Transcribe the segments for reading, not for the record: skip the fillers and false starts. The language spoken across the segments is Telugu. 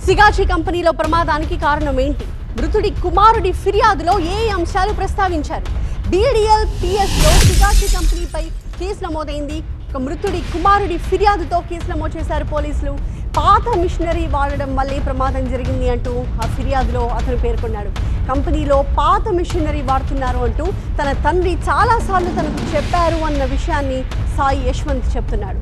సిగాచి కంపెనీలో ప్రమాదానికి కారణం ఏంటి? మృతుడి కుమారుడి ఫిర్యాదులో ఏ అంశాలు ప్రస్తావించారు? BDL PS లో సిగాచి కంపెనీపై కేసు నమోదైంది. మృతుడి కుమారుడి ఫిర్యాదుతో కేసు నమోదు చేశారు పోలీసులు. పాత మిషనరీ వాడడం వల్లే ప్రమాదం జరిగింది అంటూ ఆ ఫిర్యాదులో అతను పేర్కొన్నాడు. కంపెనీలో పాత మిషనరీ వాడుతున్నారు అంటూ తన తండ్రి చాలాసార్లు తనకు చెప్పారు అన్న విషయాన్ని సాయి యశ్వంత్ చెప్తున్నాడు.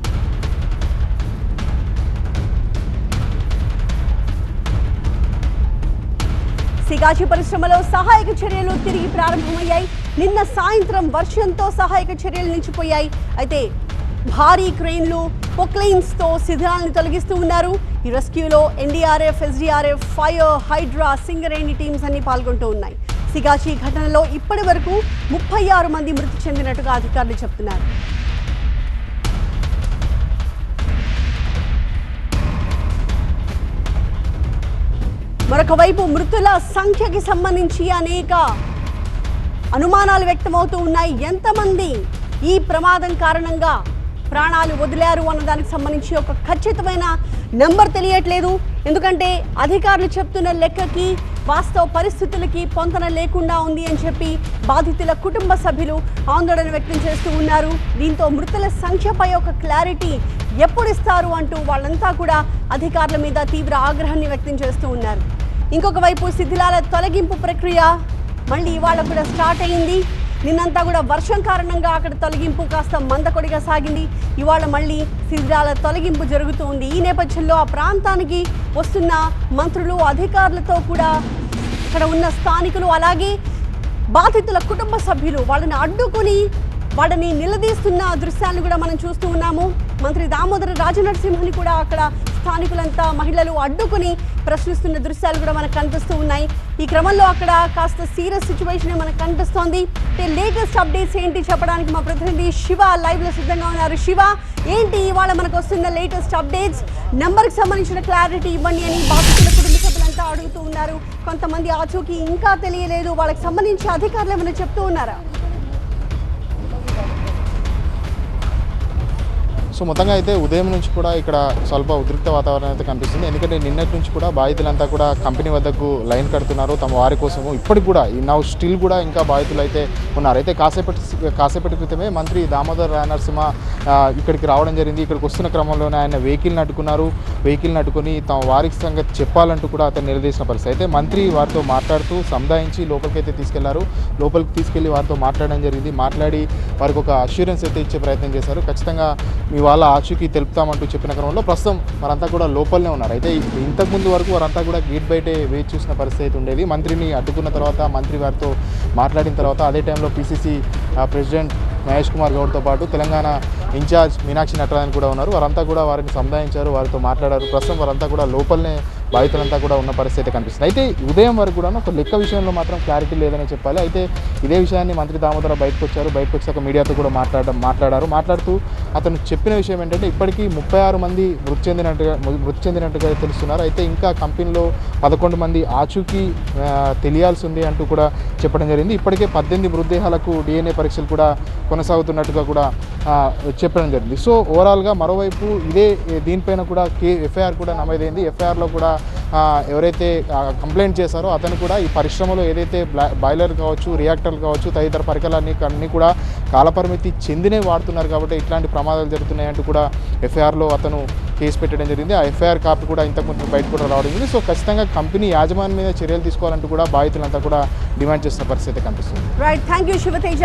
సిగాచి పరిశ్రమలో సహాయక చర్యలు తిరిగి ప్రారంభమయ్యాయి. నిన్న సాయంత్రం వర్షంతో సహాయక చర్యలు నిలిచిపోయాయి. అయితే భారీ క్రెయిన్లు పొక్లైన్స్తో శిథిలాలను తొలగిస్తూ ఉన్నారు. ఈ రెస్క్యూలో NDRF, SDRF, fire, Hydraa, Singareni teams అన్ని పాల్గొంటూ ఉన్నాయి. సిగాచి ఘటనలో ఇప్పటి వరకు 36 మంది మృతి చెందినట్టుగా అధికారులు చెప్తున్నారు. మరొక వైపు మృతుల సంఖ్యకి సంబంధించి అనేక అనుమానాలు వ్యక్తమవుతూ ఉన్నాయి. ఎంతమంది ఈ ప్రమాదం కారణంగా ప్రాణాలు వదిలారు అన్నదానికి సంబంధించి ఒక ఖచ్చితమైన నెంబర్ తెలియట్లేదు. ఎందుకంటే అధికారులు చెప్తున్న లెక్కకి వాస్తవ పరిస్థితులకి పొంతన లేకుండా ఉంది అని చెప్పి బాధితుల కుటుంబ సభ్యులు ఆందోళన వ్యక్తం చేస్తూ ఉన్నారు. దీంతో మృతుల సంఖ్యపై ఒక క్లారిటీ ఎప్పుడు ఇస్తారు అంటూ వాళ్ళంతా కూడా అధికారుల మీద తీవ్ర ఆగ్రహాన్ని వ్యక్తం చేస్తూ ఉన్నారు. ఇంకొక వైపు శిథిలాల తొలగింపు ప్రక్రియ మళ్ళీ ఇవాళ కూడా స్టార్ట్ అయింది. నిన్నంతా కూడా వర్షం కారణంగా అక్కడ తొలగింపు కాస్త మందకొడిగా సాగింది. ఇవాళ మళ్ళీ శిథిలాల తొలగింపు జరుగుతూ ఉంది. ఈ నేపథ్యంలో ఆ ప్రాంతానికి వస్తున్న మంత్రులు, అధికారులతో కూడా ఇక్కడ ఉన్న స్థానికులు, అలాగే బాధితుల కుటుంబ సభ్యులు వాళ్ళని అడ్డుకుని వాళ్ళని నిలదీస్తున్న దృశ్యాలను కూడా మనం చూస్తూ ఉన్నాము. మంత్రి దామోదర రాజనరసింహని కూడా అక్కడ స్థానికులంతా, మహిళలు అడ్డుకుని ప్రశ్నిస్తున్న దృశ్యాలు కూడా మనకు కనిపిస్తూ ఉన్నాయి. ఈ క్రమంలో అక్కడ కాస్త సీరియస్ సిచ్యువేషన్ మనకు కనిపిస్తోంది. లేటెస్ట్ అప్డేట్స్ ఏంటి చెప్పడానికి మా ప్రతినిధి శివ లైవ్ లో సిద్ధంగా ఉన్నారు. శివ, ఏంటి ఇవాళ మనకు వస్తున్న లేటెస్ట్ అప్డేట్స్? నెంబర్కి సంబంధించిన క్లారిటీ ఇవ్వండి అని బాధితుల కుటుంబ సభ్యులంతా అడుగుతూ ఉన్నారు. కొంతమంది ఆచూకీ ఇంకా తెలియలేదు. వాళ్ళకి సంబంధించి అధికారులు ఏమైనా చెప్తూ ఉన్నారా? సో మొత్తంగా అయితే ఉదయం నుంచి కూడా ఇక్కడ స్వల్ప ఉద్రిక్త వాతావరణం అయితే కనిపిస్తుంది. ఎందుకంటే నిన్నటి నుంచి కూడా బాధితులంతా కూడా కంపెనీ వద్దకు లైన్ కడుతున్నారు తమ వారి కోసము. ఇప్పటికి కూడా నౌ స్టిల్ కూడా ఇంకా బాధితులు అయితే ఉన్నారు. అయితే కాసేపటి క్రితమే మంత్రి దామోదర రాజనరసింహ ఇక్కడికి రావడం జరిగింది. ఇక్కడికి వస్తున్న క్రమంలోనే ఆయన వెహికల్ని అడ్డుకొని తమ వారికి సంగతి చెప్పాలంటూ కూడా అతను నిలదీసిన పరిస్థితి. అయితే మంత్రి వారితో మాట్లాడుతూ సముదాయించి లోపలికి తీసుకెళ్లారు. లోపలికి తీసుకెళ్లి వారితో మాట్లాడడం జరిగింది. మాట్లాడి వారికి ఒక అష్యూరెన్స్ అయితే ఇచ్చే ప్రయత్నం చేశారు. ఖచ్చితంగా మీ వాళ్ళ ఆచూకీ తెలుపుతామంటూ చెప్పిన క్రమంలో ప్రస్తుతం వారంతా కూడా లోపలనే ఉన్నారు. అయితే ఇంతకుముందు వరకు వారంతా కూడా గేట్ బయటే వేచి చూసిన పరిస్థితి ఉండేది. మంత్రిని అడ్డుకున్న తర్వాత, మంత్రి వారితో మాట్లాడిన తర్వాత అదే టైంలో PCC ప్రెసిడెంట్ మహేష్ కుమార్ గౌడ్తో పాటు తెలంగాణ ఇన్ఛార్జ్ మీనాక్షి నటరాజన్ కూడా ఉన్నారు. వారంతా కూడా వారిని సముదాయించారు, వారితో మాట్లాడారు. ప్రస్తుతం వారంతా కూడా లోపలనే బాధితులంతా కూడా ఉన్న పరిస్థితి కనిపిస్తుంది. అయితే ఉదయం వరకు కూడా ఒక లెక్క విషయంలో మాత్రం క్లారిటీ లేదని చెప్పాలి. అయితే ఇదే విషయాన్ని మంత్రి దామోదర బయటకు వచ్చాక మీడియాతో కూడా మాట్లాడుతూ అతను చెప్పిన విషయం ఏంటంటే ఇప్పటికీ 36 మంది మృతి చెందినట్టుగా తెలుస్తున్నారు. అయితే ఇంకా కంపెనీలో 11 మంది ఆచూకీ తెలియాల్సి ఉంది అంటూ కూడా చెప్పడం జరిగింది. ఇప్పటికే 18 మృతదేహాలకు DNA పరీక్షలు కూడా కొనసాగుతున్నట్టుగా కూడా చెప్పడం జరిగింది. సో ఓవరాల్గా మరోవైపు దీనిపైన కూడా FIR కూడా నమోదైంది. FIRలో కూడా ఎవరైతే కంప్లైంట్ చేశారో అతను కూడా ఈ పరిశ్రమలో ఏదైతే బాయిలర్ కావచ్చు, రియాక్టర్లు కావచ్చు, తదితర పరికరాలన్నీ కూడా కాలపరిమితి చెందినే వాడుతున్నారు కాబట్టి ఇట్లాంటి ప్రమాదాలు జరుగుతున్నాయంటూ కూడా FIRలో అతను కేసు పెట్టడం జరిగింది. ఆ FIR కాపీ కూడా ఇంతకుముందు బయట కూడా రావడం జరిగింది. సో ఖచ్చితంగా కంపెనీ యాజమాన్యం మీద చర్యలు తీసుకోవాలంటూ కూడా బాధితులంతా కూడా డిమాండ్ చేస్తున్న పరిస్థితి కనిపిస్తుంది. Right, thank you Shiva Teja.